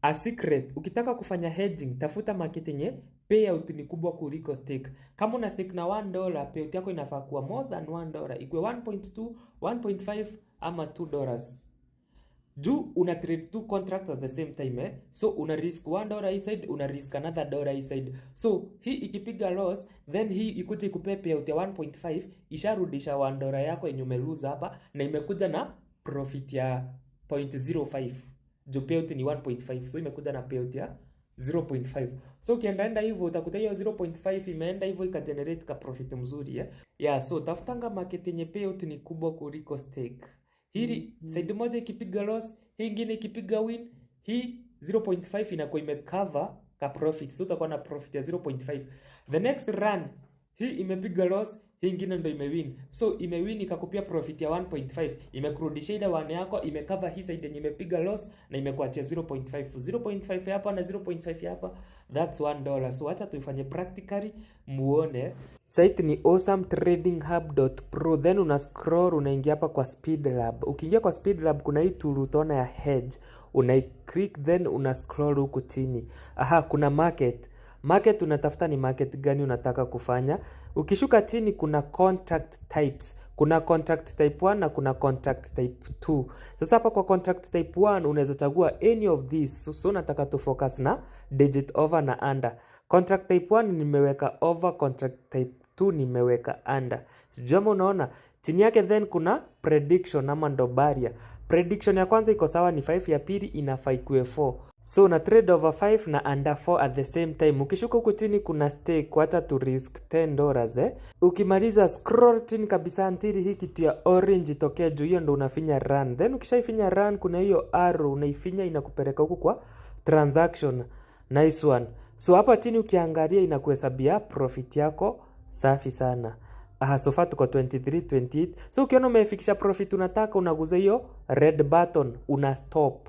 A secret, ukitaka kufanya hedging, tafuta market yenye payout ni kubwa kuliko stake. Kama una stake na $1, payout yako inafaa kuwa more than $1. Ikwe 1.2, 1.5 ama $2. Juu una trade two contracts at the same time so una risk $1 hii side, una risk another $1 hii side. So hii ikipiga loss, then hii ikuje ikupe payout ya 1.5, isharudisha $1 yako yenye umelose hapa, na imekuja na profit ya 0.05. Juu payout ni 1.5, so imekuja na payout ya 0.5. So ukienda hivyo utakuta hiyo 0.5 imeenda hivyo ikagenerate ka profit mzuri yeah, so tafutanga market yenye payout ni kubwa kuliko stake. Hili side moja ikipiga loss, hii ingine ikipiga win, hii 0.5 inakuwa imecover ka profit. So utakuwa na profit ya 0.5. The next run, hii imepiga loss, hii ingine ndo imewin. So imewin ikakupia profit ya 1.5. Imekurudisha ile 1 yako, imecover hii side yenye imepiga loss na imekuachia 0.5. 0.5 hapa na 0.5 hapa. That's $1. So acha tuifanye practically muone. Site ni awesometradinghub.pro. Then una scroll unaingia hapa kwa Speedlab. Ukiingia kwa Speedlab kuna hii tool utaona ya hedge. Click then una scroll huku chini. Aha, kuna market. Market unatafuta ni market gani unataka kufanya. Ukishuka chini kuna contract types. Kuna contract type 1 na kuna contract type 2. Sasa hapa kwa contract type 1 unaweza chagua any of these. So nataka tu focus na digit over na under. Contract type 1 nimeweka over, contract type 2 nimeweka under. Sijui kama unaona chini yake, then kuna prediction ama ndo barrier. Prediction ya kwanza iko sawa ni 5, ya pili inafaa ikuwe 4. So na trade over 5 na under 4 at the same time. Ukishuka huku chini kuna stake, hata tu risk $10 Ukimaliza scroll chini kabisa until hii kitu ya orange itokee juu, hiyo ndo unafinya run. Then ukishaifinya run kuna hiyo arrow unaifinya, inakupeleka huku kwa transaction. Nice one. So hapa chini ukiangalia inakuhesabia profit yako safi sana. So far tuko 23, 28. So ukiona umefikisha profit unataka, unaguza hiyo red button, una stop.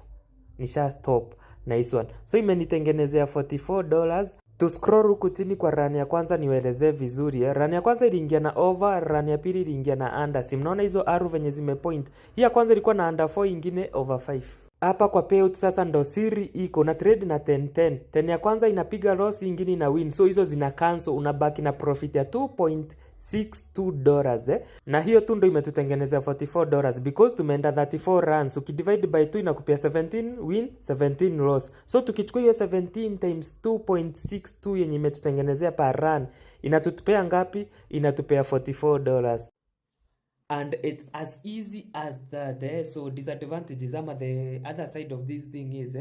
Nisha stop. Nice one. So imenitengenezea $44. To scroll huku chini kwa run ya kwanza niwaelezee vizuri Run ya kwanza iliingia na over, run ya pili iliingia na under. Si mnaona hizo arrow venye zimepoint. Hii ya kwanza ilikuwa na under 4, ingine over 5. Hapa kwa payout sasa ndo siri iko na trade na 10-10. 10 ya kwanza inapiga loss, ingine ina win. So hizo zina cancel, unabaki na profit ya $2.62 Na hiyo tu ndo imetutengenezea $44 because tumeenda 34 runs. Ukidivide by 2 inakupia 17 win, 17 loss. So tukichukua hiyo 17 times 2.62 yenye imetutengenezea per run, inatupea ngapi? Inatupea $44. And it's as easy as that So disadvantages ama the other side of this thing is